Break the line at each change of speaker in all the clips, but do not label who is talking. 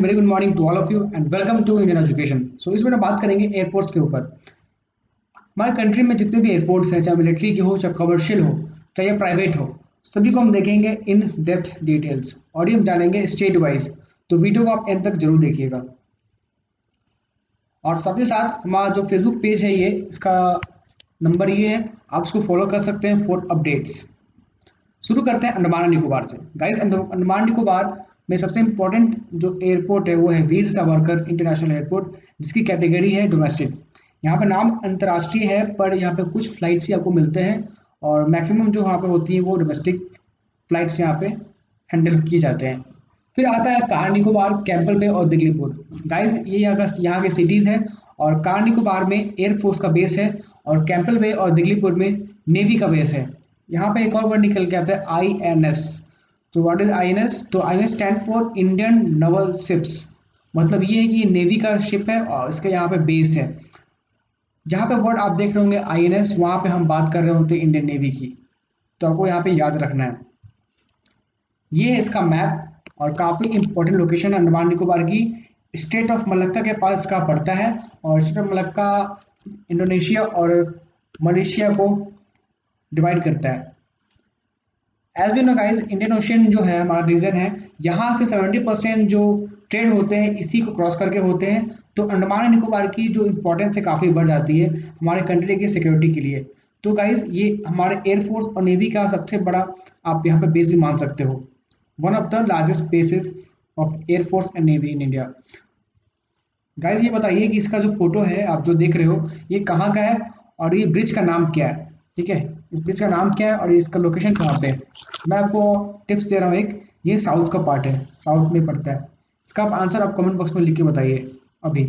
Very good morning to all of you and welcome to Indian education. So इसमें बात करेंगे airports के ऊपर। हमारे कंट्री में जितने भी एयरपोर्ट्स हैं, चाहे मिलिट्री के हो, चाहे कमर्शियल हो, चाहे प्राइवेट हो, सभी को हम देखेंगे इन डेप्थ डिटेल्स और ये हम जानेंगे स्टेट वाइज। तो वीडियो को आप एंड तक जरूर देखिएगा। और साथ ही साथ हमारा जो फेसबुक पेज है, ये इसका नंबर ये है, आप इसको फॉलो कर सकते हैं फॉर अपडेट्स। शुरू करते हैं अंडमान निकोबार से। गाइस, अंडमान निकोबार में सबसे इम्पोर्टेंट जो एयरपोर्ट है वो है वीर सावरकर इंटरनेशनल एयरपोर्ट, जिसकी कैटेगरी है डोमेस्टिक। यहाँ पे नाम अंतर्राष्ट्रीय है, पर यहाँ पे कुछ फ्लाइट्स ही आपको मिलते हैं और मैक्सिमम जो यहाँ पे होती है वो डोमेस्टिक फ्लाइट्स यहाँ पे हैंडल किए जाते हैं। फिर आता है कार निकोबार, कैंपबेल बे और दिगलीपुर। गाइस, ये यहाँ के सिटीज़ हैं और कार निकोबार में एयरफोर्स का बेस है और कैंपबेल बे और दिगलीपुर में नेवी का बेस है। यहाँ पे एक और वर्ड निकल के आता है INS। तो व्हाट इज INS? तो INS stand for Indian Naval ships. मतलब ये है कि नेवी का शिप है और इसके यहाँ पे बेस है। जहाँ पे वर्ड आप देख रहे होंगे INS, वहाँ पे हम बात कर रहे होते हैं इंडियन नेवी की। तो आपको यहाँ पे याद रखना है। ये है इसका मैप और काफ़ी इंपॉर्टेंट लोकेशन है अंडमान निकोबार की। स्टेट ऑफ मलक्का के पास का पड़ता है और स्टेट ऑफ मलक्का इंडोनेशिया और मलेशिया को डिवाइड करता है। As we know guys, Indian Ocean जो है हमारा रीजन है, यहाँ से 70% जो ट्रेड होते हैं इसी को क्रॉस करके होते हैं। तो अंडमान एंड निकोबार की जो इम्पोर्टेंस है काफ़ी बढ़ जाती है हमारे कंट्री की सिक्योरिटी के लिए। तो गाइस, ये हमारे एयरफोर्स और नेवी का सबसे बड़ा आप यहाँ पे बेस भी मान सकते हो। One of the largest basis of air force and navy in India. Guys, ये बताइए कि इसका जो फोटो है आप जो देख रहे हो, ये कहाँ का है और ये ब्रिज का नाम क्या है? ठीक है, इस ब्रिज का नाम क्या है और इसका लोकेशन कहाँ पे है? मैं आपको टिप्स दे रहा हूँ एक। ये साउथ का पार्ट है, साउथ में पड़ता है। इसका आप आंसर आप कमेंट बॉक्स में लिख के बताइए अभी।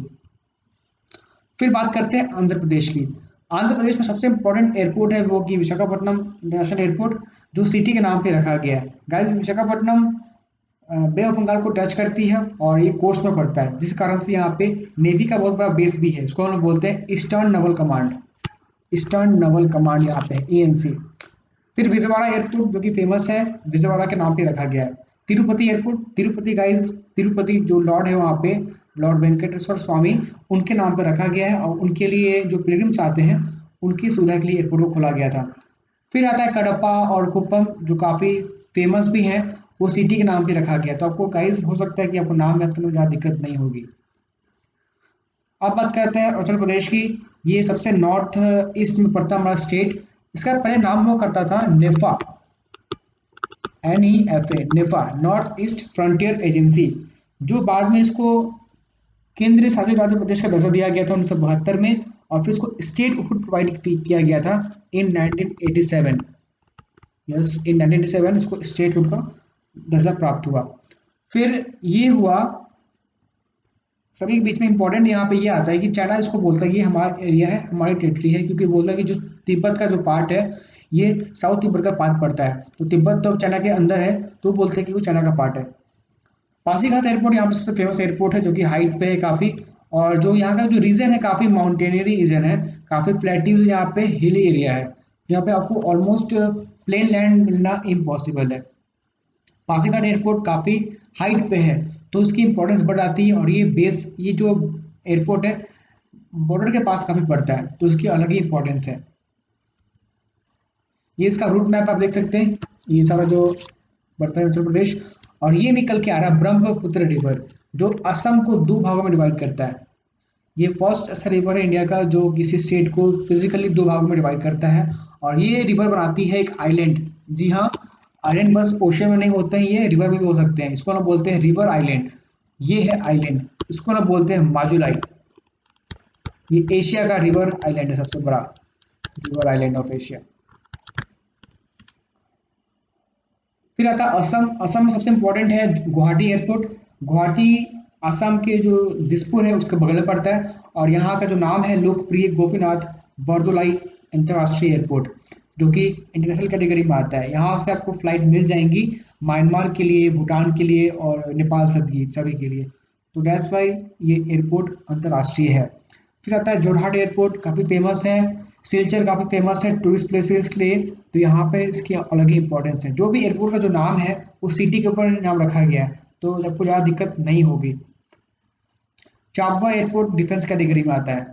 फिर बात करते हैं आंध्र प्रदेश की। आंध्र प्रदेश में सबसे इंपॉर्टेंट एयरपोर्ट है वो कि विशाखापट्टनम इंटरनेशनल एयरपोर्ट, जो सिटी के नाम पे रखा गया है। Guys, Visakhapatnam Bay of Bengal को टच करती है और ये कोस्ट में पड़ता है, जिस कारण से यहाँ पे नेवी का बहुत बड़ा बेस भी है। इसको हम बोलते हैं eastern Naval command. Eastern Naval command यहाँ पे ENC। फिर विजयवाड़ा एयरपोर्ट जो कि फेमस है, विजयवाड़ा के नाम पे रखा गया है। तिरुपति एयरपोर्ट, तिरुपति गाइस, तिरुपति जो लॉर्ड है वहाँ पे, लॉर्ड वेंकटेश्वर स्वामी, उनके नाम पे रखा गया है और उनके लिए जो पिलग्रिम्स आते हैं उनकी सुविधा के लिए एयरपोर्ट को खोला गया था। फिर आता है कडप्पा और कुप्पम, जो काफ़ी फेमस भी हैं, वो सिटी के नाम पे रखा गया। तो आपको गाइस हो सकता है कि आपको नाम याद करने में ज़्यादा दिक्कत नहीं होगी। अब बात करते हैं अरुणाचल प्रदेश की। ये सबसे नॉर्थ ईस्ट में पड़ता है हमारा स्टेट। इसका पहले नाम हुआ करता था नेफा, NEFA, नेफा, नॉर्थ ईस्ट फ्रंटियर एजेंसी, जो बाद में इसको केंद्रीय शासित राज्य प्रदेश का दर्जा दिया गया था 1972 में और फिर इसको स्टेट हुड प्रोवाइड किया गया था इन 1987। यस, इन 1987 इसको स्टेट हुड का दर्जा प्राप्त हुआ। फिर ये हुआ सभी के बीच में इंपॉर्टेंट यहाँ पे ये आता है कि चाइना इसको बोलता है कि ये हमारा एरिया है, हमारी टेरिटरी है, क्योंकि बोलता है कि जो तिब्बत का जो पार्ट है ये साउथ तिब्बत का पार्ट पड़ता है। तो तिब्बत तो चाइना के अंदर है, तो बोलते हैं कि वो चाइना का पार्ट है। पासीघाट एयरपोर्ट यहाँ पे सबसे फेमस एयरपोर्ट है, जो कि हाइट पे है काफ़ी, और जो यहाँ का जो रीजन है काफ़ी माउंटेनियरी रीजन है, काफ़ी प्लेट्यूज यहाँ पे हिली एरिया है। यहाँ पे आपको ऑलमोस्ट प्लेन लैंड मिलना इम्पॉसिबल है। पासीघाट एयरपोर्ट काफ़ी हाइट पे है, तो इसकी इंपॉर्टेंस बढ़ जाती है और ये बेस, ये जो एयरपोर्ट है बॉर्डर के पास काफ़ी पड़ता है, तो इसकी अलग ही इंपॉर्टेंस है। ये इसका रूट मैप आप देख सकते हैं, ये सारा जो बढ़ता है उत्तर प्रदेश, और ये निकल के आ रहा है ब्रह्मपुत्र रिवर, जो असम को दो भागों में डिवाइड करता है। ये फर्स्ट ऐसा रिवर है इंडिया का जो किसी स्टेट को फिजिकली दो भागों में डिवाइड करता है, और ये रिवर बनाती है एक आइलैंड। जी हाँ, आइलैंड बस ओशन में नहीं होते हैं, ये रिवर में भी हो सकते हैं। इसको ना बोलते हैं रिवर आइलैंड। ये है आइलैंड, इसको ना बोलते हैं माजुलाई। ये एशिया का रिवर आइलैंड है, सबसे बड़ा रिवर आइलैंड ऑफ एशिया। फिर आता है असम। असम में सबसे इंपॉर्टेंट है गुवाहाटी एयरपोर्ट। गुवाहाटी असम के जो दिसपुर है उसके बगल में पड़ता है, और यहाँ का जो नाम है लोकप्रिय गोपीनाथ बरदोलाई अंतर्राष्ट्रीय एयरपोर्ट, जो कि इंटरनेशनल कैटेगरी में आता है। यहाँ से आपको फ्लाइट मिल जाएंगी म्यांमार के लिए, भूटान के लिए और नेपाल सभी के लिए। तो दैट्स वाई ये एयरपोर्ट अंतर्राष्ट्रीय है। फिर आता है जोरहाट एयरपोर्ट, काफ़ी फेमस है। सिलचर काफ़ी फेमस है टूरिस्ट प्लेसेस के लिए, तो यहाँ पे इसकी अलग ही इंपॉर्टेंस है। जो भी एयरपोर्ट का जो नाम है वो सिटी के ऊपर नाम रखा गया है, तो आपको ज़्यादा दिक्कत नहीं होगी। चाबा एयरपोर्ट डिफेंस कैटेगरी में आता है।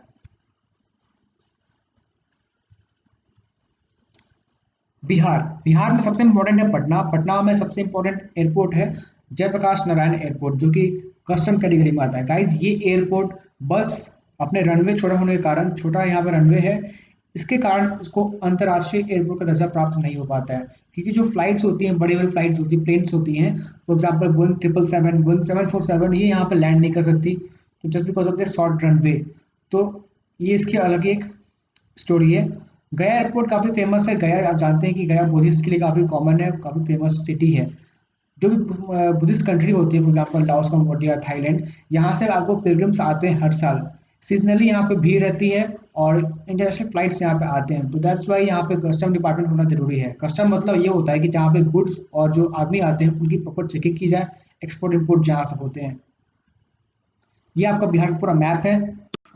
बिहार, बिहार में सबसे इम्पोर्टेंट है पटना, पटना में सबसे इम्पोर्टेंट एयरपोर्ट है जयप्रकाश नारायण एयरपोर्ट, जो कि कस्टम कैटेगरी में आता है। गाइज ये एयरपोर्ट बस अपने रनवे छोटा होने के कारण, छोटा यहाँ पे रनवे है, इसके कारण इसको अंतर्राष्ट्रीय एयरपोर्ट का दर्जा प्राप्त नहीं हो पाता है, क्योंकि जो फ्लाइट्स होती हैं, बड़ी बड़ी फ्लाइट्स होती हैं, प्लेन्स होती हैं, फॉर एग्जाम्पल बोइंग 777, बोइंग 747, ये यहाँ पे लैंड नहीं कर सकती, तो just because of the short runway. तो ये इसकी अलग एक स्टोरी है। गया एयरपोर्ट काफ़ी फेमस है। गया आप जानते हैं कि गया बुद्धिस्ट के लिए काफ़ी कॉमन है, काफ़ी फेमस सिटी है। जो भी बुद्धिस्ट कंट्री होती है, for example Laos, Cambodia, Thailand, यहाँ से आपको पिलग्रिम्स आते हैं हर साल। सीजनली यहाँ पे भीड़ रहती है और इंटरनेशनल फ्लाइट्स यहाँ पे आते हैं, तो दैट्स वाई यहाँ पे कस्टम डिपार्टमेंट होना जरूरी है। कस्टम मतलब ये होता है कि जहाँ पे गुड्स और जो आदमी आते हैं उनकी प्रॉपर चेकिंग की जाए, एक्सपोर्ट इम्पोर्ट जहाँ से होते हैं। ये आपका बिहार का पूरा मैप है।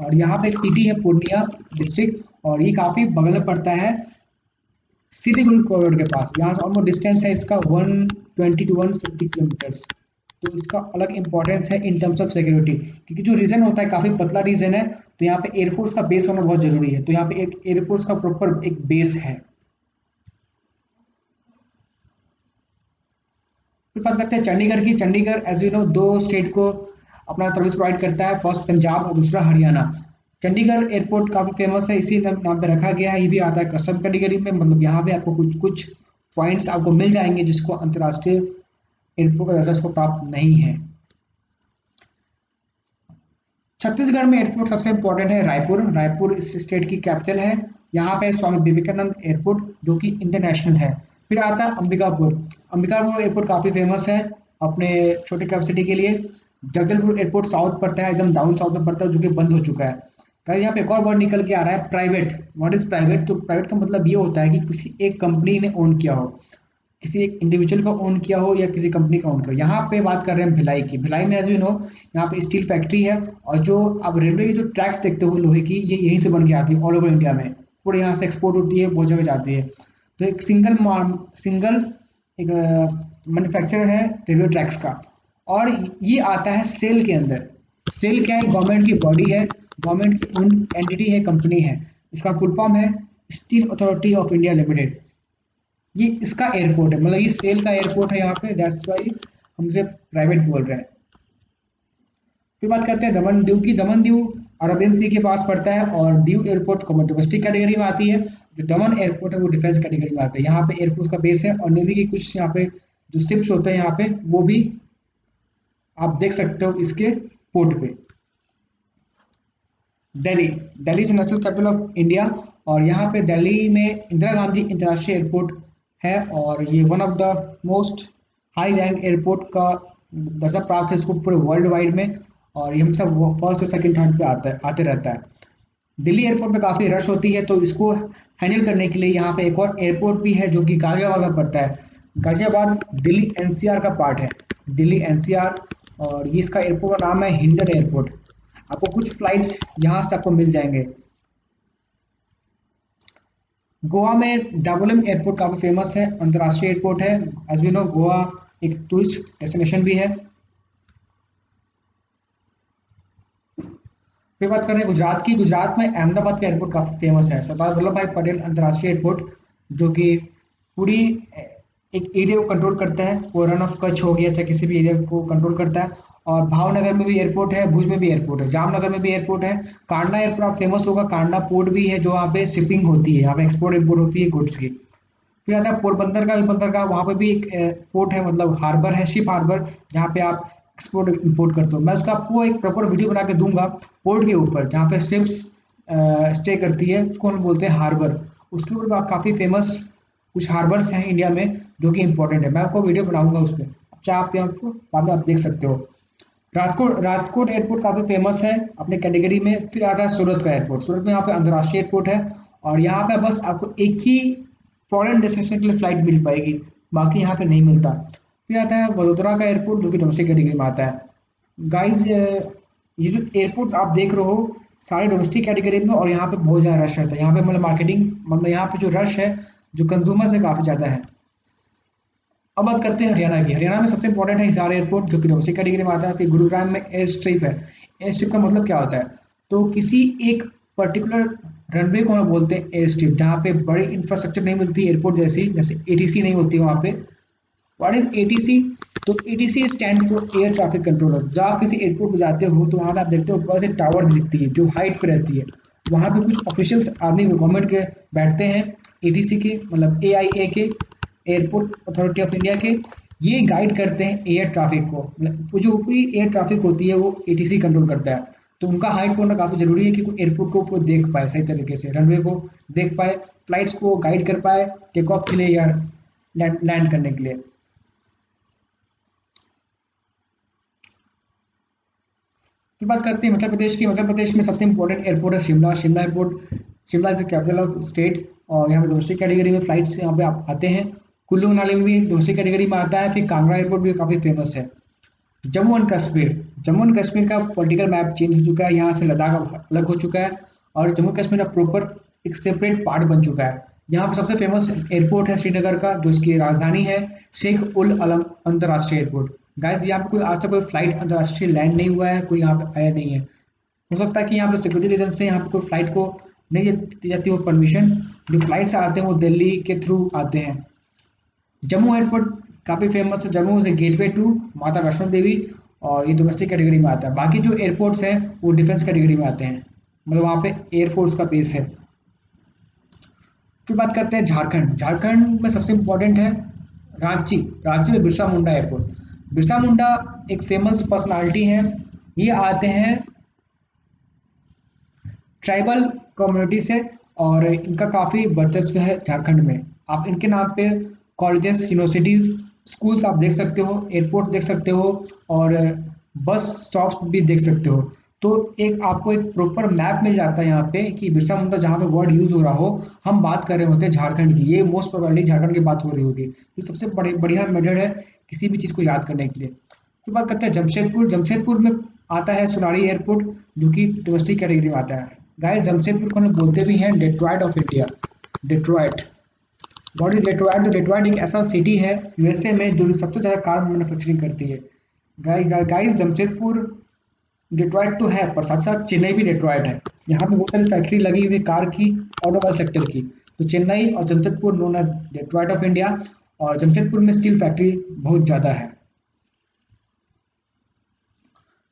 और यहाँ पे एक सिटी है पूर्णिया डिस्ट्रिक्ट, और ये काफ़ी बगल में पड़ता है सिटी कॉरिडोर के पास। यहाँ से ऑलमोस्ट डिस्टेंस है इसका 120 टू 150 किलोमीटर्स। तो इसका अलग इंपॉर्टेंस है इन टर्म्स ऑफ सिक्योरिटी, क्योंकि जो रीजन होता है काफ़ी पतला रीजन है, तो यहाँ पे एयरफोर्स का बेस होना बहुत जरूरी है। तो यहाँ पे एक एयरफोर्स का प्रॉपर एक बेस है। फिर बात करते हैं चंडीगढ़ की। चंडीगढ़ एज यू नो दो स्टेट को अपना सर्विस प्रोवाइड करता है, फर्स्ट पंजाब और दूसरा हरियाणा। चंडीगढ़ एयरपोर्ट काफ़ी फेमस है, इसी नाम पे रखा गया है। ये भी आता है कस्टम कैटेगरी में, मतलब यहाँ पे आपको कुछ कुछ पॉइंट्स आपको मिल जाएंगे जिसको अंतर्राष्ट्रीय एयरपोर्ट का दर्जा इसको प्राप्त नहीं है। छत्तीसगढ़ में एयरपोर्ट सबसे इंपॉर्टेंट है रायपुर। रायपुर इस स्टेट की कैपिटल है। यहाँ पे स्वामी विवेकानंद एयरपोर्ट जो कि इंटरनेशनल है। फिर आता है अंबिकापुर। अंबिकापुर एयरपोर्ट काफ़ी फेमस है अपने छोटे कैपेसिटी के लिए। जगदलपुर एयरपोर्ट साउथ पड़ता है, एकदम डाउन साउथ में पड़ता है, जो कि बंद हो चुका है। गाइस यहाँ पे एक और वर्ड निकल के आ रहा है, प्राइवेट। What is private? तो प्राइवेट का मतलब ये होता है कि किसी एक कंपनी ने ओन किया हो, किसी एक इंडिविजुअल का ओन किया हो या किसी कंपनी का ओन किया हो। यहाँ पे बात कर रहे हैं भिलाई की। भिलाई में एज यू नो यहाँ पे स्टील फैक्ट्री है, और जो आप रेलवे की जो ट्रैक्स देखते हो लोहे की, ये यहीं से बन के आती है ऑल ओवर इंडिया में। पूरे यहाँ से एक्सपोर्ट होती है, बहुत जगह जाती है। तो एक सिंगल एक मैन्युफैक्चरर है रेलवे ट्रैक्स का, और ये आता है सेल के अंदर। सेल क्या है? गवर्नमेंट की बॉडी है, गवर्नमेंट की ओन एंटिटी है, कंपनी है। इसका फुल फॉर्म है steel authority of India limited. ये इसका एयरपोर्ट है, मतलब ये सेल का एयरपोर्ट है यहाँ पे, दैट्स वाई हमसे प्राइवेट बोल रहे हैं। फिर बात करते हैं दमन दीव की। दमन दीव अरबियन सी के पास पड़ता है, और दीव एयरपोर्ट डोमेस्टिक कैटेगरी में आती है। जो दमन एयरपोर्ट है वो डिफेंस कैटेगरी में आता है। यहाँ पे एयरफोर्स का बेस है, और नेवी की कुछ यहाँ पे जो शिप्स होते हैं यहाँ पे, वो भी आप देख सकते हो इसके पोर्ट पे। Delhi, Delhi is national capital of India, और यहाँ पे दिल्ली में इंदिरा गांधी इंटरनेशनल एयरपोर्ट है, और ये one of the most high rank airport का दर्जा प्राप्त है इसको पूरे वर्ल्ड वाइड में। और ये हमेशा फर्स्ट से सेकंड थर्ड पे आते रहता है। दिल्ली एयरपोर्ट पे काफ़ी रश होती है, तो इसको हैंडल करने के लिए यहाँ पे एक और एयरपोर्ट भी है जो कि गाजियाबाद में पड़ता है। गाजियाबाद दिल्ली एनसीआर का पार्ट है, दिल्ली एनसीआर। और ये इसका एयरपोर्ट का नाम है हिंडन एयरपोर्ट। आपको कुछ फ्लाइट्स यहाँ से आपको मिल जाएंगे। गोवा में डाबोलिम एयरपोर्ट काफ़ी फेमस है, अंतर्राष्ट्रीय एयरपोर्ट है। एज वी नो गोवा एक टूरिस्ट डेस्टिनेशन भी है। फिर बात करें गुजरात की। गुजरात में अहमदाबाद का एयरपोर्ट काफ़ी फेमस है, सरदार वल्लभ भाई पटेल अंतर्राष्ट्रीय एयरपोर्ट, जो कि पूरी एक एरिया को कंट्रोल करता है। वो रन ऑफ कच्छ हो गया, चाहे किसी भी एरिया को कंट्रोल करता है। और भावनगर में भी एयरपोर्ट है, भुज में भी एयरपोर्ट है, जामनगर में भी एयरपोर्ट है। कांडला एयरपोर्ट आप फेमस होगा, कांडला पोर्ट भी है, जो वहाँ पे शिपिंग होती है, यहाँ पे एक्सपोर्ट इम्पोर्ट होती है गुड्स की। फिर आता है पोरबंदर का। बंदर का वहाँ पे भी एक पोर्ट है, मतलब हार्बर है, शिप हार्बर, जहाँ पे आप एक्सपोर्ट इंपोर्ट करते हो। मैं उसका आपको एक प्रॉपर वीडियो बना के दूंगा पोर्ट के ऊपर, जहाँ पे शिप्स स्टे करती है, उसको हम बोलते हैं हार्बर। उसके ऊपर काफ़ी फेमस कुछ हार्बर्स हैं इंडिया में जो कि इंपॉर्टेंट है। मैं आपको वीडियो बनाऊंगा उस पर, चाहे आप यहाँ आपको बाद में आप देख सकते हो। राजकोट एयरपोर्ट काफ़ी फेमस है अपने कैटेगरी में। फिर आता है सूरत का एयरपोर्ट। सूरत में यहाँ पे अंतर्राष्ट्रीय एयरपोर्ट है, और यहाँ पे बस आपको एक ही फॉरेन डेस्टिनेशन के लिए फ्लाइट मिल पाएगी, बाकी यहाँ पे नहीं मिलता। फिर आता है वडोदरा का एयरपोर्ट, जो कि डोमेस्टिक कैटेगरी में आता है। गाइज ये जो एयरपोर्ट्स आप देख रहे हो सारे डोमेस्टिक कैटेगरी में, और यहाँ पे बहुत ज़्यादा रश रहता है। यहाँ पे मतलब मार्केटिंग, मतलब यहाँ पे जो रश है जो कंज्यूमर से काफ़ी ज़्यादा है। अब बात करते हैं हरियाणा की। हरियाणा में सबसे इंपॉर्टेंट है हिसार एयरपोर्ट, जो कि डोमेस्टिक कैटेगरी में आता है। फिर गुरुग्राम में एयर स्ट्रिप है। एयर स्ट्रिप का मतलब क्या होता है? तो किसी एक पर्टिकुलर रनवे को हम बोलते हैं एयर स्ट्रिप, जहाँ पे बड़ी इंफ्रास्ट्रक्चर नहीं मिलती एयरपोर्ट जैसी, जैसे एटीसी नहीं होती वहाँ पे। What is ATC? तो ATC stand for air traffic controller. जब आप किसी एयरपोर्ट पे जाते हो तो वहाँ पे आप देखते हो ऊपर से टावर दिखती है जो हाइट पे रहती है। वहाँ पे कुछ ऑफिशियल्स आदमी गवर्नमेंट के बैठते हैं, एटीसी के मतलब एआईए के, एयरपोर्ट अथॉरिटी ऑफ इंडिया के। ये गाइड करते हैं एयर ट्रैफिक को, मतलब वो जो भी एयर ट्रैफिक होती है वो एटीसी कंट्रोल करता है। तो उनका हाइट होना काफ़ी जरूरी है कि कोई एयरपोर्ट को वो देख पाए सही तरीके से, रनवे को देख पाए, फ्लाइट्स को गाइड कर पाए टेक ऑफ के लिए या लैंड करने के लिए। फिर बात करते हैं मध्य प्रदेश की। मध्य प्रदेश में सबसे इंपॉर्टेंट एयरपोर्ट है Shimla. Shimla airport, Shimla is the capital of state. और यहाँ पे डोमेस्टिक कैटेगरी में फ्लाइट्स यहाँ पे आते हैं। कुल्लू मनाली में भी डोमेस्टिक कैटेगरी में आता है। फिर कांगड़ा एयरपोर्ट भी काफ़ी फेमस है। जम्मू एंड कश्मीर, जम्मू एंड कश्मीर का पॉलिटिकल मैप चेंज हो चुका है, यहाँ से लद्दाख अलग हो चुका है और जम्मू कश्मीर का प्रॉपर एक सेपरेट पार्ट बन चुका है। यहाँ पर सबसे फेमस एयरपोर्ट है श्रीनगर का, जो इसकी राजधानी है, शेख उल अलम अंतर्राष्ट्रीय एयरपोर्ट। गाइस यहाँ पे कोई आज तक कोई फ्लाइट अंतर्राष्ट्रीय लैंड नहीं हुआ है, कोई यहाँ पे आया नहीं है। हो सकता है कि यहाँ पे सिक्योरिटी रीजन से यहाँ पे कोई फ्लाइट को नहीं दी जाती हो परमिशन। जो फ्लाइट्स आते हैं वो दिल्ली के थ्रू आते हैं। जम्मू एयरपोर्ट काफ़ी फेमस है। Jammu is a gateway to Mata Vaishno देवी, और ये डोमेस्टिक कैटेगरी में आता है। बाकी जो एयरपोर्ट्स हैं वो डिफेंस कैटेगरी में आते हैं, मतलब वहाँ पे एयरफोर्स का बेस है। फिर बात करते हैं झारखंड। झारखंड में सबसे इम्पोर्टेंट है रांची। रांची में बिरसा मुंडा एयरपोर्ट। बिरसा मुंडा एक फेमस पर्सनालिटी है। ये आते हैं ट्राइबल कम्युनिटी से, और इनका काफ़ी वर्चस्व है झारखंड में। आप इनके नाम पे कॉलेजेस, यूनिवर्सिटीज़, स्कूल्स आप देख सकते हो, एयरपोर्ट देख सकते हो, और बस स्टॉप्स भी देख सकते हो। तो एक आपको एक प्रॉपर मैप मिल जाता है यहाँ पे कि बिरसा मुंडा जहाँ पे वर्ड यूज़ हो रहा हो, हम बात कर रहे होते हैं झारखंड की। ये मोस्ट प्रोबेबली झारखंड की बात हो रही होगी। तो सबसे बढ़िया मेथड है किसी भी चीज़ को याद करने के लिए। फिर बात करते हैं जमशेदपुर। जमशेदपुर में आता है सोनारी एयरपोर्ट, जो कि डोमेस्टिक कैटेगरी में आता है। गाइस जमशेदपुर को हम लोग बोलते भी हैं Detroit of India. Detroit, what is Detroit? तो डेट्रॉइट एक ऐसा सिटी है यूएसए में जो सबसे ज़्यादा कार मैन्युफैक्चरिंग करती है। गाइस जमशेदपुर डेट्रॉइट तो है, पर साथ साथ चेन्नई भी डेट्रॉइट है। यहाँ पे बहुत सारी फैक्ट्री लगी हुई है कार की, ऑटोमोबाइल सेक्टर की। तो चेन्नई और Jamshedpur known as Detroit of India. और जमशेदपुर में स्टील फैक्ट्री बहुत ज़्यादा है।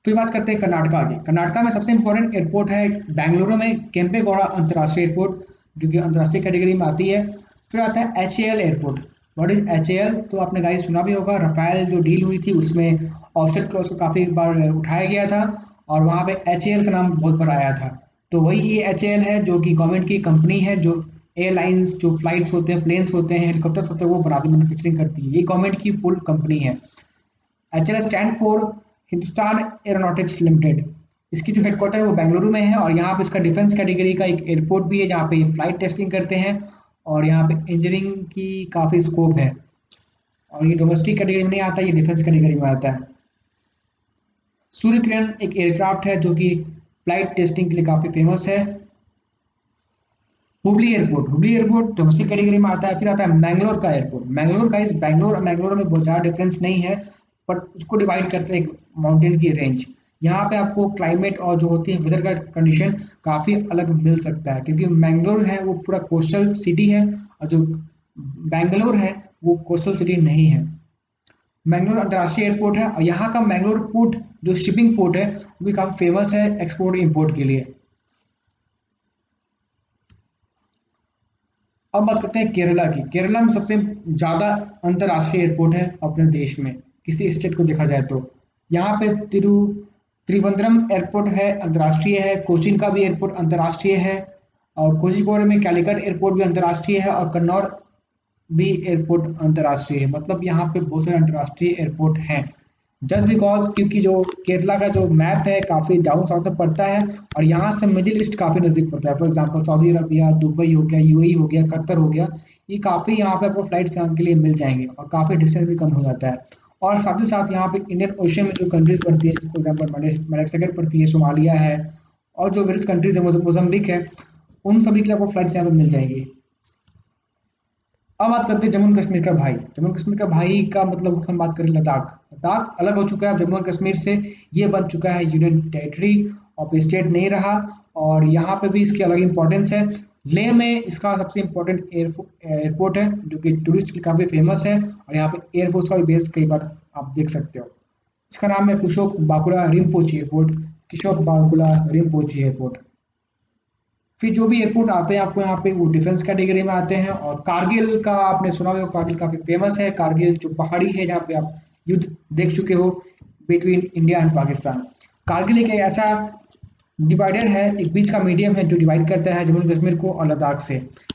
फिर बात करते हैं कर्नाटका की। कर्नाटका में सबसे इंपॉर्टेंट एयरपोर्ट है बेंगलुरु में केम्पेगौड़ा अंतर्राष्ट्रीय एयरपोर्ट, जो कि अंतर्राष्ट्रीय कैटेगरी में आती है। फिर आता है H airport. What is H? तो आपने गाइस सुना भी होगा, रफाल जो डील हुई थी उसमें ऑफसेट क्लॉज को काफ़ी बार उठाया गया था, और वहाँ पे एच का नाम बहुत बार आया था। तो वही ये एच है जो कि गवर्नमेंट की कंपनी है, जो एयरलाइंस, जो फ्लाइट्स होते हैं, प्लेन्स होते हैं, हेलीकॉप्टर्स होते हैं, वो बनाती मैन्युफैक्चरिंग करती है। ये गवर्नमेंट की फुल कंपनी है। HL stand for Hindustan aeronautics limited. इसकी जो हेडक्वार्टर है वो बेंगलुरु में है, और यहाँ पे इसका डिफेंस कैटेगरी का एक एयरपोर्ट भी है जहाँ पे फ्लाइट टेस्टिंग करते हैं, और यहाँ पे इंजीनियरिंग की काफ़ी स्कोप है। और ये डोमेस्टिक कैटेगरी में नहीं आता, ये डिफेंस कैटेगरी में आता है। सूर्य किरण एक एयरक्राफ्ट है जो कि फ्लाइट टेस्टिंग के लिए काफ़ी फेमस है। Hubli airport, Hubli airport domestic category में आता है। फिर आता है मैंगलोर का एयरपोर्ट। मैंगलोर का इस बैंगलोर और मैंगलोर में बहुत ज़्यादा डिफरेंस नहीं है, बट उसको डिवाइड करते हैं एक माउंटेन की रेंज। यहाँ पे आपको क्लाइमेट और जो होती है वेदर का कंडीशन काफ़ी अलग मिल सकता है, क्योंकि मैंगलोर है वो पूरा कोस्टल सिटी है, और जो बैंगलोर है वो कोस्टल सिटी नहीं है। मैंगलोर अंतर्राष्ट्रीय एयरपोर्ट है, और यहाँ का मैंगलोर पोर्ट जो शिपिंग पोर्ट है वो भी काफ़ी फेमस है एक्सपोर्ट इम्पोर्ट के लिए। अब बात करते हैं केरला की। केरला में सबसे ज़्यादा अंतर्राष्ट्रीय एयरपोर्ट है अपने देश में, किसी स्टेट को देखा जाए तो। यहाँ पे त्रिवंद्रम एयरपोर्ट है, अंतर्राष्ट्रीय है। कोचीन का भी एयरपोर्ट अंतर्राष्ट्रीय है, और कोझिकोड में कैलिकट एयरपोर्ट भी अंतर्राष्ट्रीय है, और कन्नौर भी एयरपोर्ट अंतर्राष्ट्रीय है। मतलब यहाँ पे बहुत सारे अंतर्राष्ट्रीय एयरपोर्ट हैं, जस्ट बिकॉज क्योंकि जो केरला का जो मैप है काफ़ी डाउन साउथ में पड़ता है, और यहाँ से मिडिल ईस्ट काफ़ी नज़दीक पड़ता है। For example Saudi Arabia, Dubai हो गया, यूएई हो गया, कतर हो गया, ये काफ़ी यहाँ पे आपको फ्लाइट्स यहाँ के लिए मिल जाएंगे, और काफ़ी डिस्टेंस भी कम हो जाता है। और साथ ही साथ यहाँ पे इंडियन ओशन में जो कंट्रीज पड़ती है, फॉर एग्जाम्पल मेडागास्कर पड़ती है, सोमालिया है, और जो वेरियस कंट्रीज है, मोजम्बिक है, उन सभी के लिए आपको फ्लाइट्स यहाँ पे मिल जाएंगी। अब बात करते हैं जम्मू एंड कश्मीर का भाई। जम्मू एंड कश्मीर का भाई का मतलब हम बात करें लद्दाख। लद्दाख अलग हो चुका है जम्मू एंड कश्मीर से, ये बन चुका है यूनियन टेरिटरी, और स्टेट नहीं रहा। और यहाँ पे भी इसकी अलग इंपॉर्टेंस है। लेह में इसका सबसे इम्पोर्टेंट एयरपोर्ट है जो कि टूरिस्ट के लिए काफ़ी फेमस है, और यहाँ पे एयरफोर्स का भी बेस कई बार आप देख सकते हो। इसका नाम है कुशोक बाकुला रिम्पोची एयरपोर्ट, किशोक बाकुला रिम्पोची एयरपोर्ट। फिर जो भी एयरपोर्ट आते हैं आपको यहाँ पे वो डिफेंस कैटेगरी में आते हैं। और कारगिल का आपने सुना होगा, कारगिल काफ़ी फेमस है। कारगिल जो पहाड़ी है जहाँ पे आप युद्ध देख चुके हो between India and Pakistan. Kargil एक ऐसा डिवाइडेड है, एक बीच का मीडियम है जो डिवाइड करता है जम्मू एंड कश्मीर को और लद्दाख से।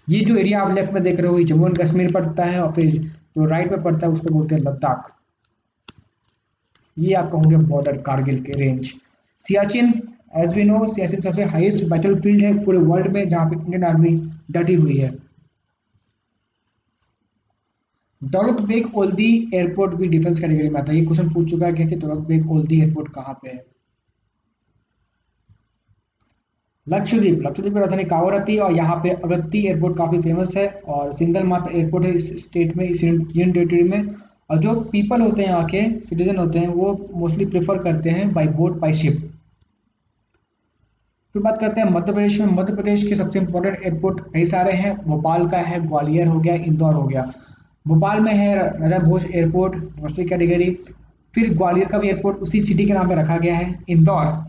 ये जो एरिया आप लेफ्ट में देख रहे हो ये जम्मू एंड कश्मीर पड़ता है, और फिर जो राइट में पड़ता है उसको बोलते हैं लद्दाख। ये आप कहोगे बॉर्डर कारगिल के range. Siachen, as we know Siachen सबसे हाईएस्ट बैटल फील्ड है पूरे वर्ल्ड में जहाँ पे इंडियन आर्मी डटी हुई है। दौलत बेग ओल्दी एयरपोर्ट भी डिफेंस कैटेगरी में आता है। ये क्वेश्चन पूछ चुका है कि दौलत बेग ओल्दी एयरपोर्ट कहाँ पे है। लक्षद्वीप, लक्षद्वीप की राजधानी कावरत्ती, और यहाँ पे अगत्ती एयरपोर्ट काफ़ी फेमस है और सिंगल मात्र एयरपोर्ट है इस स्टेट में, इस यूनियन टेरिटरी में। और जो पीपल होते हैं यहाँ के सिटीजन होते हैं वो मोस्टली प्रेफर करते हैं बाई बोट बाई शिप। फिर बात करते हैं मध्य प्रदेश में। मध्य प्रदेश के सबसे इंपॉर्टेंट एयरपोर्ट कई सारे हैं। भोपाल का है, ग्वालियर हो गया, इंदौर हो गया। भोपाल में है राजा भोज एयरपोर्ट डोमेस्टिक कैटेगरी। फिर ग्वालियर का भी एयरपोर्ट उसी सिटी के नाम पे रखा गया है, इंदौर।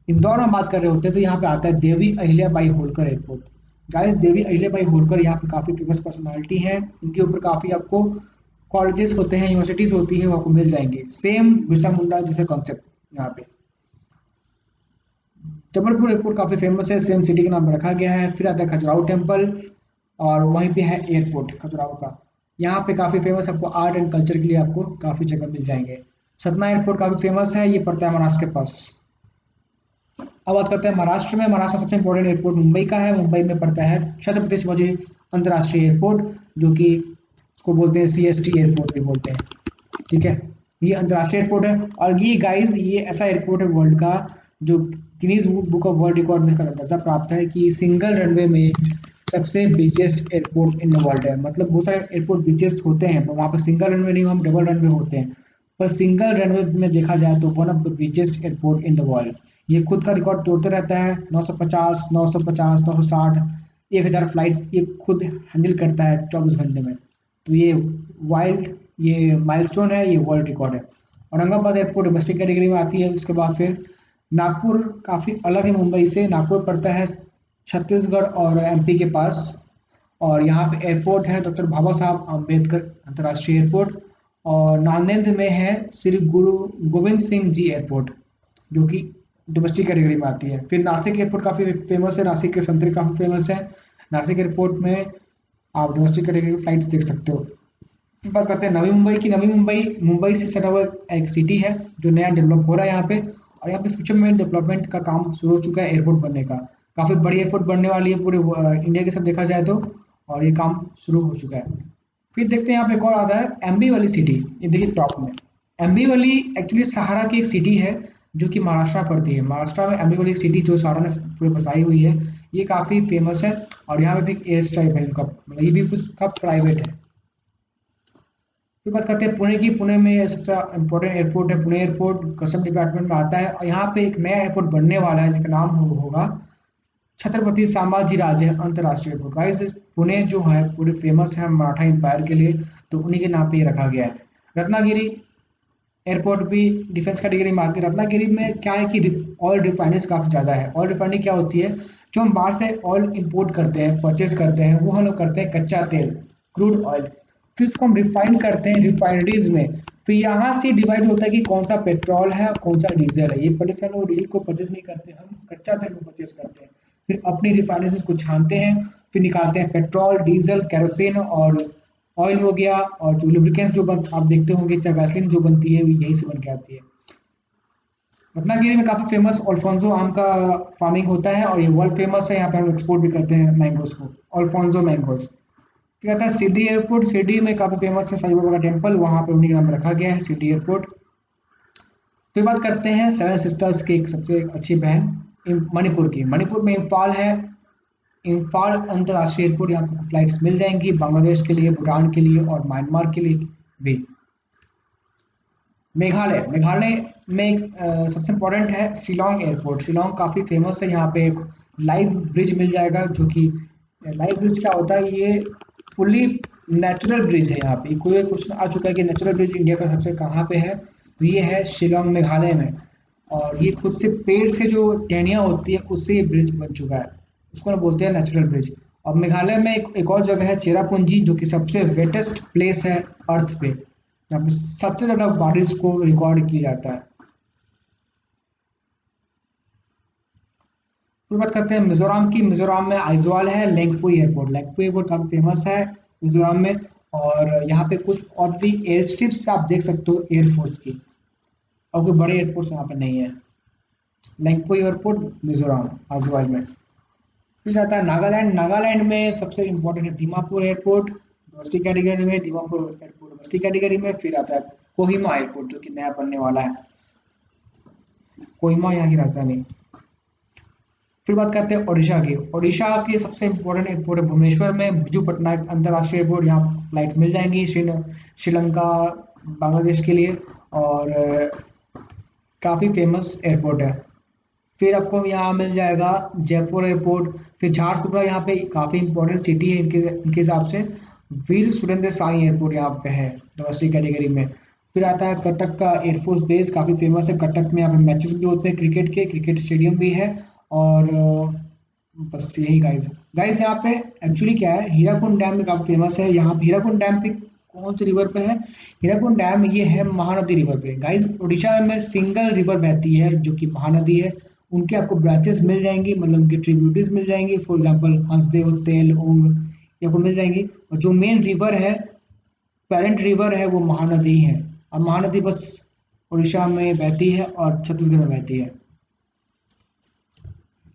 इंदौर में बात कर रहे होते हैं तो यहाँ पे आता है देवी अहिल्याबाई होलकर एयरपोर्ट। गाइस देवी अहिल्याबाई होलकर यहाँ पे काफ़ी फेमस पर्सनालिटी है। इनके ऊपर काफ़ी आपको कॉलेजेस होते हैं, यूनिवर्सिटीज़ होती है, वो आपको मिल जाएंगे। सेम बिरसा मुंडा जैसे कॉन्सेप्ट यहाँ पे। जबलपुर एयरपोर्ट काफ़ी फेमस है, सेम सिटी के नाम पे रखा गया है। फिर आता है खजुराहो टेम्पल, और वहीं पे है एयरपोर्ट खजुराहो का। यहाँ पे काफ़ी फेमस, आपको आर्ट एंड कल्चर के लिए आपको काफ़ी जगह मिल जाएंगे। सतना एयरपोर्ट काफ़ी फेमस है, ये पड़ता है महाराष्ट्र के पास। अब बात करते हैं महाराष्ट्र में। महाराष्ट्र में सबसे इंपॉर्टेंट एयरपोर्ट मुंबई का है। मुंबई में पड़ता है छत्रपति शिवाजी अंतर्राष्ट्रीय एयरपोर्ट, जो कि उसको बोलते हैं CST एयरपोर्ट भी बोलते हैं। ठीक है, ये अंतर्राष्ट्रीय एयरपोर्ट है। और ये गाइस ये ऐसा एयरपोर्ट है वर्ल्ड का जो Guinness book of world record में इसका दर्जा प्राप्त है कि सिंगल रनवे में सबसे biggest airport in the world है। मतलब बहुत सारे एयरपोर्ट बिगेस्ट होते हैं पर वहाँ पर सिंगल रनवे नहीं, वहाँ डबल रनवे होते हैं। पर सिंगल रनवे में देखा जाए तो one of the biggest airport in the world. ये खुद का रिकॉर्ड तोड़ते रहता है। 950, 950, 960, 1000 फ्लाइट्स ये खुद हैंडल करता है 24 घंटे में। तो ये माइलस्टोन है, ये वर्ल्ड रिकॉर्ड है। औरंगाबाद एयरपोर्ट डोमेस्टिक कैटेगरी में आती है। उसके बाद फिर नागपुर काफ़ी अलग है मुंबई से। नागपुर पड़ता है छत्तीसगढ़ और MP के पास। और यहाँ पे एयरपोर्ट है डॉक्टर बाबा साहब अम्बेडकर अंतर्राष्ट्रीय एयरपोर्ट। और नांदेड़ में है श्री गुरु गोविंद सिंह जी एयरपोर्ट, जो कि डोमेस्टिक कैटेगरी में आती है। फिर नासिक एयरपोर्ट काफ़ी फेमस है, नासिक के संतरे काफ़ी फेमस है। नासिक एयरपोर्ट में आप डोमेस्टिक कैटेगरी की फ्लाइट्स देख सकते हो। बात करते हैं नवी मुंबई की। नवी मुंबई मुंबई से सटा हुआ एक सिटी है जो नया डेवलप हो रहा है यहाँ पे। और यहाँ पे फ्यूचर में डेवलपमेंट का काम शुरू हो चुका है एयरपोर्ट बनने का। काफ़ी बड़ी एयरपोर्ट बनने वाली है पूरे इंडिया के साथ देखा जाए तो। और ये काम शुरू हो चुका है। फिर देखते हैं यहाँ पे एक और आता है एम्बी वाली सिटी। ये देखिए टॉप में एम्बी वाली एक्चुअली सहारा की एक सिटी है जो कि महाराष्ट्र में पड़ती है। महाराष्ट्र में एम्बी वाली सिटी जो सहारा में पूरी बसाई हुई है, ये काफ़ी फेमस है। और यहाँ पे भी एक एयर स्ट्राइक है इनका, मतलब ये भी कुछ का प्राइवेट है। फिर बात करते हैं पुणे की। पुणे में सबसे इम्पोर्टेंट एयरपोर्ट है पुणे एयरपोर्ट, कस्टम डिपार्टमेंट में आता है। और यहाँ पे एक नया एयरपोर्ट बनने वाला है जिसका नाम होगा छत्रपति संभाजी राजे अंतर्राष्ट्रीय एयरपोर्ट। गाइस पुणे जो है पूरी फेमस है मराठा एम्पायर के लिए, तो उन्हीं के नाम पे ये रखा गया है। रत्नागिरी एयरपोर्ट भी डिफेंस कैटेगरी में आती है। रत्नागिरी में क्या है कि ऑयल रिफाइनरीज काफ़ी ज़्यादा है। ऑयल रिफाइनरी क्या होती है, जो हम बाहर से ऑयल इंपोर्ट करते हैं, परचेज करते हैं, वो हम लोग करते हैं कच्चा तेल, क्रूड ऑयल। फिर उसको हम रिफाइन करते हैं रिफाइनरीज में। फिर यहाँ से डिवाइड होता है कि कौन सा पेट्रोल है और कौन सा डीजल है। ये पहले से हम लोग डीजल को परचेज नहीं करते, हम कच्चा तेल को परचेज करते हैं। फिर अपनी रिफाइनरीज में इसको छानते हैं, फिर निकालते हैं पेट्रोल, डीजल, केरोसिन और ऑयल हो गया। और जो लुब्रिकेंट्स आप देखते होंगे, चाहे गैसोलीन जो बनती है वो यहीं से बन के आती है। रत्नागिरी में काफ़ी फेमस अल्फोंसो आम का फार्मिंग होता है और ये वर्ल्ड फेमस है। यहाँ पे हम एक्सपोर्ट भी करते हैं मैंगोज को, अल्फोंसो मैंगोज। फिर आता है सिटी एयरपोर्ट। सिटी में काफ़ी फेमस है साईं बाबा का टेम्पल, वहाँ पे उन्हीं के नाम में रखा गया है सिटी एयरपोर्ट। फिर बात करते हैं सेवन सिस्टर्स की एक सबसे अच्छी बहन मणिपुर की। मणिपुर में इम्फाल है, इम्फाल अंतर्राष्ट्रीय एयरपोर्ट, यहाँ पर फ्लाइट्स मिल जाएंगी बांग्लादेश के लिए, भूटान के लिए और म्यांमार के लिए भी। मेघालय, मेघालय में एक सबसे इम्पोर्टेंट है शिलोंग एयरपोर्ट। शिलोंग काफ़ी फेमस है, यहाँ पे एक लाइव ब्रिज मिल जाएगा, जो कि लाइव ब्रिज क्या होता है, ये फुली नेचुरल ब्रिज है। यहाँ पे कोई क्वेश्चन आ चुका है कि नेचुरल ब्रिज इंडिया का सबसे कहाँ पे है, तो ये है शिलोंग मेघालय में। और ये खुद से पेड़ से जो टहनियाँ होती है उससे ये ब्रिज बन चुका है, उसको ना बोलते हैं नेचुरल ब्रिज। और मेघालय में एक और जगह है चेरापूंजी, जो कि सबसे वेटेस्ट प्लेस है अर्थ पे, यहाँ पे सबसे ज्यादा बारिश को रिकॉर्ड किया जाता है। फिर बात करते हैं मिजोरम की। मिजोरम में आइजवाल है, लेंगपुई एयरपोर्ट। लेंगपुई एयरपोर्ट काफी फेमस है मिजोरम में। और यहाँ पे कुछ और भी एयर स्ट्रिप्स आप देख सकते हो एयरफोर्स की, और कोई बड़े एयरपोर्ट्स यहाँ पे नहीं है। लेंगपुई एयरपोर्ट मिजोरम आइजवाल में। फिर आता है नागालैंड। नागालैंड में सबसे इम्पोर्टेंट है दीमापुर एयरपोर्ट, डोमेस्टिक कैटेगरी में। दीमापुर एयरपोर्ट डोमेस्टिक कैटेगरी में। फिर आता है कोहिमा एयरपोर्ट, जो कि नया बनने वाला है। कोहिमा यहाँ की राजधानी। फिर बात करते हैं ओडिशा की। ओडिशा की सबसे इम्पोर्टेंट एयरपोर्ट है भुवनेश्वर में बिजू पटनायक अंतर्राष्ट्रीय एयरपोर्ट। यहाँ फ्लाइट मिल जाएंगी श्रीलंका, बांग्लादेश के लिए। और काफ़ी फेमस एयरपोर्ट है। फिर आपको यहाँ मिल जाएगा जयपुर एयरपोर्ट। फिर झारसुगुड़ा यहाँ पे काफ़ी इंपॉर्टेंट सिटी है इनके हिसाब से। वीर सुरेंद्र साई एयरपोर्ट यहाँ पे है डोमेस्टिक कैटेगरी में। फिर आता है कटक का एयरफोर्स बेस, काफ़ी फेमस है कटक में। यहाँ पे मैचेस भी होते हैं क्रिकेट के, क्रिकेट स्टेडियम भी है। और बस यही गाइज। गाइज यहाँ पे एक्चुअली क्या है, हीराकुंड डैम में काफ़ी फेमस है। यहाँ पे हीराकुंड डैम पे कौन सी रिवर पे है, हीराकुंड डैम ये है महानदी रिवर पे। गाइज उड़ीसा में सिंगल रिवर बहती है जो कि महानदी है। उनके आपको ब्रांचेस मिल जाएंगी, मतलब उनकी ट्रिब्यूटरीज मिल जाएंगी। फॉर एग्जांपल हंसदेव, तेल, ओंग, ये आपको मिल जाएंगी। और जो मेन रिवर है, पेरेंट रिवर है, वो महानदी है। और महानदी बस उड़ीसा में बहती है और छत्तीसगढ़ में बहती है।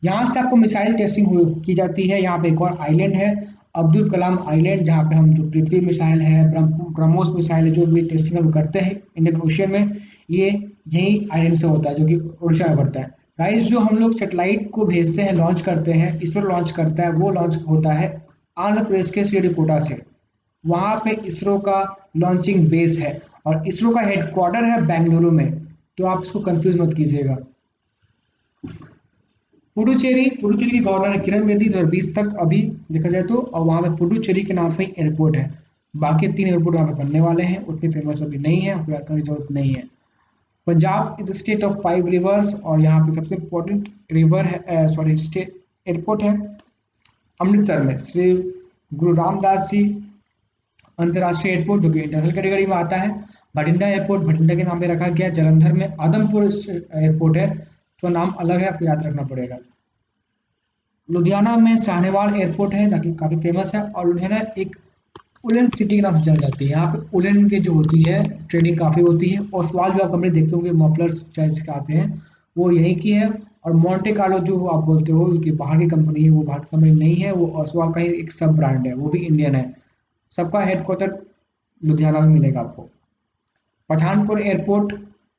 यहाँ से आपको मिसाइल टेस्टिंग की जाती है। यहाँ पे एक और आइलैंड है अब्दुल कलाम आइलैंड, जहाँ पे हम जो पृथ्वी मिसाइल है, ब्रह्मोस मिसाइल है, जो भी टेस्टिंग हम करते हैं इंडियन ओशियन में, ये यही आइलैंड से होता है, जो कि उड़ीसा में पड़ता है। गाइस जो हम लोग सेटेलाइट को भेजते हैं, लॉन्च करते हैं, इसरो लॉन्च करता है, वो लॉन्च होता है आंध्र प्रदेश के श्रीहरिकोटा से। वहाँ पे इसरो का लॉन्चिंग बेस है। और इसरो का हेडक्वार्टर है बेंगलुरु में, तो आप इसको कंफ्यूज मत कीजिएगा। पुडुचेरी, पुडुचेरी की गवर्नर है किरण बेदी 2020 तक अभी देखा जाए तो। और वहाँ पे पुडुचेरी के नाम पे एयरपोर्ट है। बाकी 3 एयरपोर्ट वहाँ पे बनने वाले हैं, उतने फेमस अभी नहीं है, कोई करने की जरूरत नहीं है। Punjab is state of 5 reverse, और यहाँ पे सबसे इम्पोर्टेंट रिवर है, सॉरी स्टेट एयरपोर्ट है अमृतसर में श्री गुरु रामदास जी अंतर्राष्ट्रीय एयरपोर्ट, जो कि इंटरनेशनल कैटेगरी में आता है। भटिंडा एयरपोर्ट भटिंडा के नाम पे रखा गया। जलंधर में आदमपुर एयरपोर्ट है, तो नाम अलग है, आपको याद रखना पड़ेगा। लुधियाना में साहनेवाल एयरपोर्ट है, जो कि काफ़ी फेमस है। और लुधियाना एक उलन सिटी के नाम से जानी जाती है। यहाँ पे उलन की जो होती है ट्रेडिंग काफ़ी होती है। ओसवाल जो आप कंपनी देखते होंगे मफलर्स चाइल्स के आते हैं, वो यहीं की है। और मोंटे कार्लो जो आप बोलते हो कि बाहर की कंपनी है, वो बाहर की कंपनी नहीं है, वो ओसवाल का ही एक सब ब्रांड है, वो भी इंडियन है। सबका हेडक्वार्टर लुधियाना में मिलेगा आपको। पठानकोट एयरपोर्ट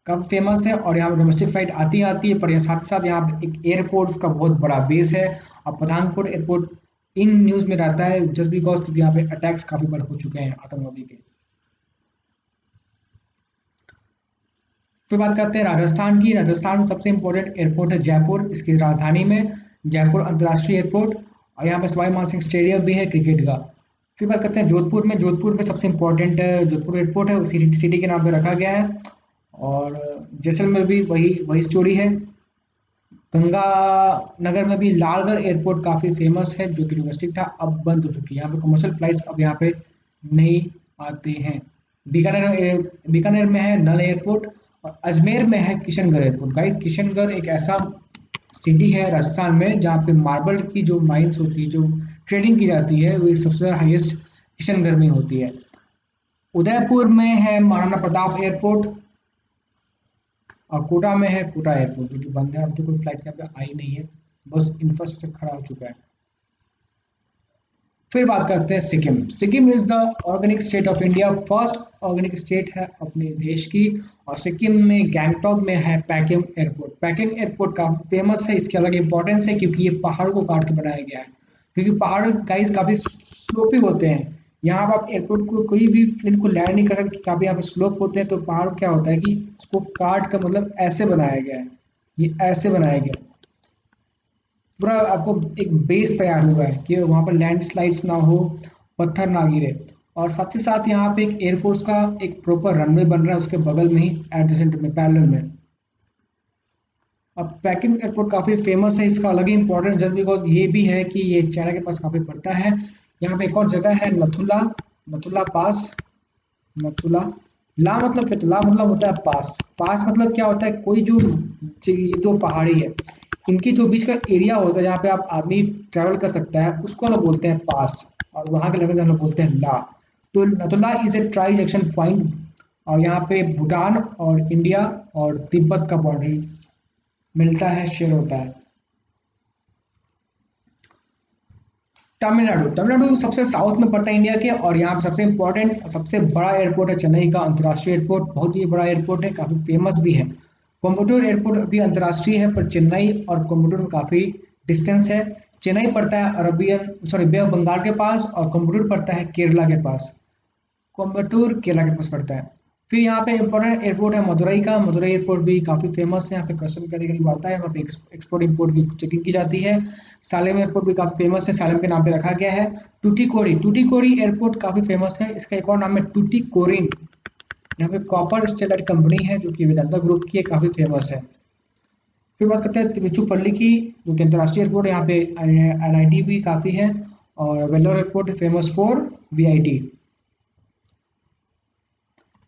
काफ़ी फेमस है, और यहाँ पर डोमेस्टिक फ्लाइट आती है, पर यहाँ साथ साथ यहाँ पे एक एयरफोर्स का बहुत बड़ा बेस है। और पठानकोट एयरपोर्ट इन न्यूज़ में रहता है जस्ट बिकॉज, क्योंकि यहाँ पे अटैक्स काफ़ी बार हो चुके हैं आतंकवादी के। फिर बात करते हैं राजस्थान की। राजस्थान में सबसे इंपॉर्टेंट एयरपोर्ट है जयपुर, इसकी राजधानी में, जयपुर अंतर्राष्ट्रीय एयरपोर्ट। और यहाँ पे सवाई मानसिंह स्टेडियम भी है क्रिकेट का। फिर बात करते हैं जोधपुर में। जोधपुर में सबसे इम्पोर्टेंट जोधपुर एयरपोर्ट है, उसी सिटी के नाम पे रखा गया है। और जैसलमेर भी वही वही स्टोरी है। गंगानगर में भी लालगढ़ एयरपोर्ट काफ़ी फेमस है, जो कि डोमेस्टिक था, अब बंद हो चुकी है। यहाँ पे कमर्शियल फ्लाइट्स अब यहाँ पे नहीं आते हैं। बीकानेर में है नल एयरपोर्ट। और अजमेर में है किशनगढ़ एयरपोर्ट। गाइस किशनगढ़ एक ऐसा सिटी है राजस्थान में, जहाँ पे मार्बल की जो माइंस होती है, जो ट्रेडिंग की जाती है, वो सबसे हाईएस्ट किशनगढ़ में होती है। उदयपुर में है महाराणा प्रताप एयरपोर्ट। और कोटा में है कोटा एयरपोर्ट, जो कि बंद है, अब तो कोई फ्लाइट यहाँ पे आई नहीं है, बस इंफ्रास्ट्रक्चर खड़ा हो चुका है। फिर बात करते हैं Sikkim. Sikkim is the organic state of India, first organic state है अपने देश की। और सिक्किम में गैंगटॉक में है पैकिंग एयरपोर्ट। पैकिंग एयरपोर्ट काफी फेमस है, इसकी अलग इंपॉर्टेंस है, क्योंकि ये पहाड़ को काट के बनाया गया है। क्योंकि पहाड़ गाइस काफ़ी स्लोपी होते हैं। यहाँ पर आप एयरपोर्ट को कोई भी प्लेन को लैंड नहीं कर सकते, काफ़ी यहाँ पे स्लोप होते हैं। तो पहाड़ क्या होता है कि उसको काट कर मतलब ऐसे बनाया गया है, ये ऐसे बनाया गया है। पूरा आपको एक बेस तैयार हुआ है कि वहाँ पर लैंडस्लाइड्स ना हो, पत्थर ना गिरे। और साथ ही साथ यहाँ पे एक एयरफोर्स का एक प्रॉपर रनवे बन रहा है उसके बगल में ही, एडजेसेंट में, पैरेलल में। अब पैकिंग एयरपोर्ट काफ़ी फेमस है, इसका अलग ही इंपॉर्टेंस जस्ट बिकॉज ये भी है कि ये चाइना के पास काफ़ी पड़ता है। यहाँ पे एक और जगह है नथुला, नथुला पास। नथुला, ला मतलब क्या, तो ला मतलब होता है पास। पास मतलब क्या होता है, कोई जो ये दो पहाड़ी है, इनके जो बीच का एरिया होता है जहाँ पे आप आदमी ट्रैवल कर सकता है, उसको हम लोग बोलते हैं पास। और वहाँ के लैंग्वेज हम लोग बोलते हैं ला। तो Nathula is a tri junction point, और यहाँ पे भूटान और इंडिया और तिब्बत का बॉर्डर मिलता है, शेयर होता है। तमिलनाडु, तमिलनाडु सबसे साउथ में पड़ता है इंडिया के, और यहाँ पे सबसे इम्पोर्टेंट सबसे बड़ा एयरपोर्ट है चेन्नई का अंतर्राष्ट्रीय एयरपोर्ट। बहुत ही बड़ा एयरपोर्ट है, काफ़ी फेमस भी है। कोयम्बटूर एयरपोर्ट अभी अंतर्राष्ट्रीय है, पर चेन्नई और कोयम्बटूर में काफ़ी डिस्टेंस है। चेन्नई पड़ता है Arabian sorry Bay of Bengal के पास, और कोयम्बटूर पड़ता है केरला के पास। कोयम्बटूर केरला के पास पड़ता है। फिर यहाँ पे इंपॉर्टेंट एयरपोर्ट है मदुरई का, मदुरई एयरपोर्ट भी काफ़ी फेमस है। यहाँ पे कस्टम कैटेगरी में आता है, वहाँ पे एक्सपोर्ट इंपोर्ट की चेकिंग की जाती है। सालेम एयरपोर्ट भी काफ़ी फेमस है, सालेम के नाम पे रखा गया है। टूटीकोरी, टूटीकोरी एयरपोर्ट काफ़ी फेमस है, इसका एक और नाम है टूटीकोरिन। यहाँ पे कॉपर स्टेलाइट कंपनी है जो कि वेदांता ग्रुप की है, काफ़ी फेमस है। फिर बात करते हैं तिरुचिरापल्ली की, जो कि अंतर्राष्ट्रीय एयरपोर्ट है। यहाँ पे NIT भी काफ़ी है, और Vellore airport famous for VIT।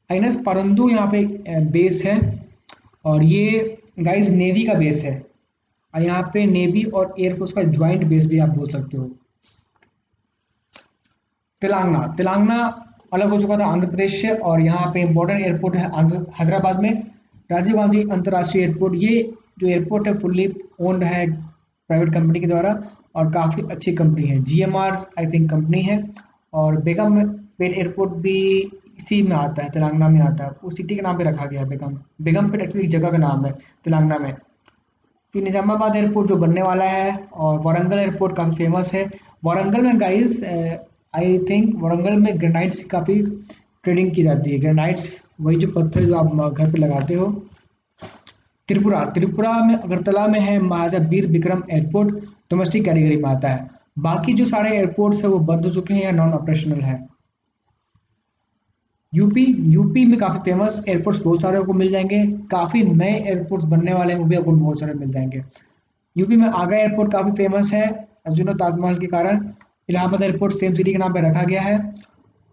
आइनस परंदू यहाँ पे बेस है, और ये गाइस नेवी का बेस है। और यहाँ पे नेवी और एयरफोर्स का ज्वाइंट बेस भी आप बोल सकते हो। तेलंगाना, तेलंगाना अलग हो चुका था आंध्र प्रदेश से, और यहाँ पे इम्पोर्टेंट एयरपोर्ट है हैदराबाद में राजीव गांधी अंतर्राष्ट्रीय एयरपोर्ट। ये जो एयरपोर्ट है फुल्ली ओन्ड है प्राइवेट कंपनी के द्वारा, और काफ़ी अच्छी कंपनी है, GMR आई थिंक कंपनी है। और बेगम पेट एयरपोर्ट भी इसी में आता है, तेलंगाना में आता है, उस सिटी के नाम पे रखा गया है बेगम। बेगम पेट एक्चुअली जगह का नाम है तेलंगाना में। फिर निजामाबाद एयरपोर्ट जो बनने वाला है, और वारंगल एयरपोर्ट काफ़ी फेमस है। वारंगल में गाइस आई थिंक वारंगल में ग्रेनाइट्स की काफ़ी ट्रेडिंग की जाती है। ग्रेनाइट्स वही जो पत्थर जो आप घर पे लगाते हो। त्रिपुरा, त्रिपुरा में अगरतला में है Maharaja Bir Vikram airport, domestic category में आता है। बाकी जो सारे एयरपोर्ट्स है वो बंद हो चुके हैं या नॉन ऑपरेशनल है। यूपी, यूपी में काफ़ी फेमस एयरपोर्ट्स बहुत सारे आपको मिल जाएंगे। काफ़ी नए एयरपोर्ट्स बनने वाले हैं, वो भी आपको बहुत सारे मिल जाएंगे। यूपी में आगरा एयरपोर्ट काफ़ी फेमस है, अजूनो ताजमहल के कारण। इलाहाबाद एयरपोर्ट सेम सिटी के नाम पे रखा गया है।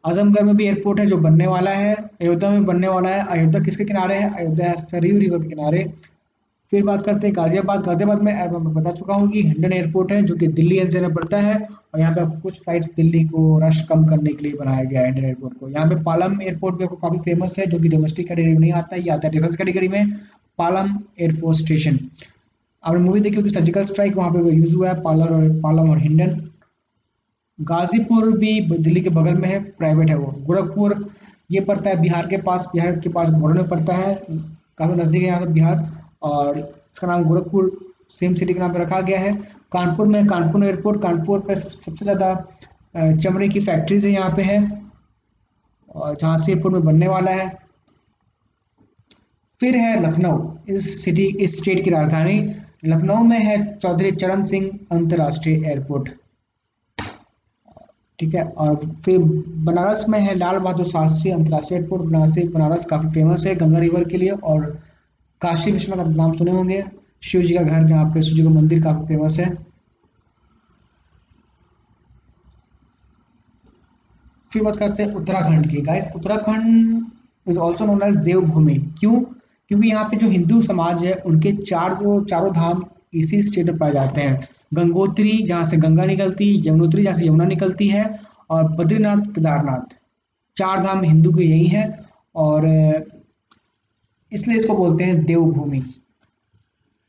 आजमगढ़ में भी एयरपोर्ट है जो बनने वाला है। अयोध्या में बनने वाला है। अयोध्या किसके किनारे है, अयोध्या सरयू रिवर के किनारे। फिर बात करते हैं गाजियाबाद, गाजियाबाद में मैं बता चुका हूँ कि हिंडन एयरपोर्ट है जो कि दिल्ली एनसीआर में पड़ता है, और यहाँ पे आपको कुछ फ्लाइट्स दिल्ली को रश कम करने के लिए बनाया गया है हिंडन एयरपोर्ट को। यहाँ पे पालम एयरपोर्ट भी आपको काफ़ी फेमस है, जो कि डोमेस्टिक कैटेगरी में नहीं आता है, ये आता है डिफेंस कैटेगरी में। पालम एयरफोर्स स्टेशन, आपने मूवी देखी होगी सर्जिकल स्ट्राइक, वहाँ पे यूज हुआ है पालम और हिंडन। गाजीपुर भी दिल्ली के बगल में है, प्राइवेट है वो। गोरखपुर ये पड़ता है बिहार के पास, बिहार के पास बॉर्डर में पड़ता है, काफ़ी नज़दीक है यहाँ से बिहार। और इसका नाम गोरखपुर सेम सिटी के नाम पे रखा गया है। कानपुर में कानपुर एयरपोर्ट, कानपुर पे सबसे ज़्यादा चमड़े की फैक्ट्रीज है यहाँ पे है, और जहाँ से एयरपोर्ट में बनने वाला है। फिर है लखनऊ, इस स्टेट की राजधानी। लखनऊ में है चौधरी चरण सिंह अंतर्राष्ट्रीय एयरपोर्ट, ठीक है। और फिर बनारस में है लाल बहादुर शास्त्री अंतर्राष्ट्रीय एयरपोर्ट। बनारस काफ़ी फेमस है गंगा रिवर के लिए। और काशी विश्वनाथ आप नाम सुने होंगे, शिव जी का घर जहाँ पे शिव जी का मंदिर काफ़ी फेमस है। फिर बात करते हैं उत्तराखंड की। Guys Uttarakhand is also known as Devbhoomi. क्यों? क्योंकि यहाँ पे जो हिंदू समाज है उनके चारों धाम इसी स्टेट में पाए जाते हैं। गंगोत्री जहाँ से गंगा निकलती, यमुनोत्री जहाँ से यमुना निकलती है, और बद्रीनाथ केदारनाथ, चार धाम हिंदू के यही है। और इसलिए इसको बोलते हैं देवभूमि।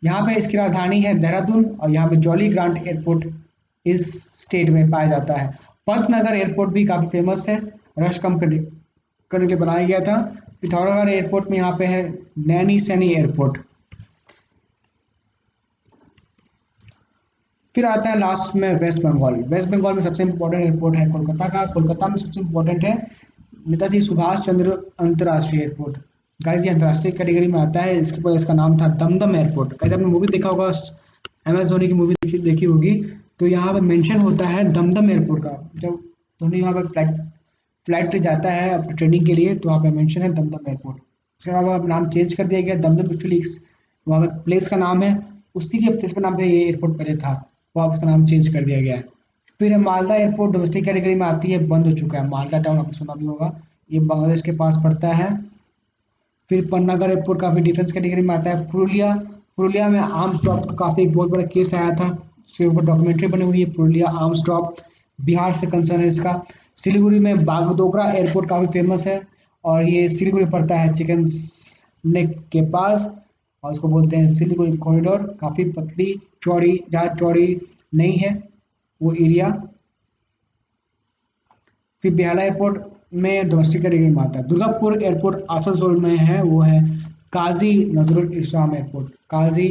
यहाँ पे इसकी राजधानी है देहरादून, और यहाँ पे जॉली ग्रांट एयरपोर्ट इस स्टेट में पाया जाता है। पंतनगर एयरपोर्ट भी काफ़ी फेमस है, रश कम करने के लिए बनाया गया था। पिथौरागढ़ एयरपोर्ट में यहाँ पे है नैनी सैनी एयरपोर्ट। फिर आता है लास्ट में वेस्ट बंगाल। वेस्ट बंगाल में सबसे इम्पोर्टेंट एयरपोर्ट है कोलकाता का। कोलकाता में सबसे इम्पोर्टेंट है नेताजी सुभाष चंद्र अंतर्राष्ट्रीय एयरपोर्ट। गाइस ये अंतर्राष्ट्रीय कैटेगरी में आता है। इसके पहले इसका नाम था दमदम एयरपोर्ट। गाइस आपने मूवी देखा होगा, MS धोनी की मूवी देखी होगी, तो यहाँ पर मेंशन होता है दमदम एयरपोर्ट का। जब धोनी यहाँ पर फ्लाइट से जाता है ट्रेनिंग के लिए, तो वहाँ पे मेंशन है दमदम एयरपोर्ट। इसके अलावा अब नाम चेंज कर दिया गया। दमदम एक्चुअली वहाँ पर प्लेस का नाम है, उसी के प्लेस का नाम पे ये एयरपोर्ट पहले था, वो अब उसका नाम चेंज कर दिया गया है। फिर है मालदा एयरपोर्ट, डोमेस्टिक कैटेगरी में आती है, बंद हो चुका है। मालदा टाउन आपने सुना भी होगा, ये बांग्लादेश के पास पड़ता है। फिर पन्नागर एयरपोर्ट काफ़ी डिफेंस कैटेगरी में आता है। पुरुलिया, पुरुलिया में आर्म्स ड्रॉप का काफ़ी एक बहुत बड़ा केस आया था, उसके ऊपर डॉक्यूमेंट्री बनी हुई है, पुरुलिया आर्म्स ड्रॉप। बिहार से कंसर्न है इसका। सिलीगुड़ी में बागडोगरा एयरपोर्ट काफ़ी फेमस है, और ये सिलीगुड़ी पड़ता है चिकन नेक के पास, और उसको बोलते हैं सिलीगुड़ी कॉरिडोर। काफ़ी पतली चौड़ी, ज़्यादा चौड़ी नहीं है वो एरिया। फिर बेहाला एयरपोर्ट में डोमेस्टिक कैटेगरी में आता है। दुर्गापुर एयरपोर्ट आसनसोल में है, वो है काजी नजरुल इस्लाम एयरपोर्ट। काजी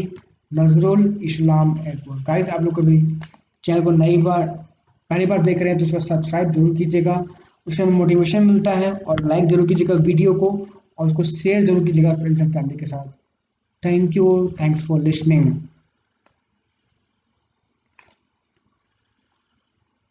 नजरुल इस्लाम एयरपोर्ट। गाइस आप लोग कभी चैनल को नई बार पहली बार देख रहे हैं तो उसको सब्सक्राइब जरूर कीजिएगा, उससे हमें मोटिवेशन मिलता है। और लाइक जरूर कीजिएगा वीडियो को, और उसको शेयर जरूर कीजिएगा फ्रेंड्स एंड फैमिली के साथ। Thank you, thanks for listening.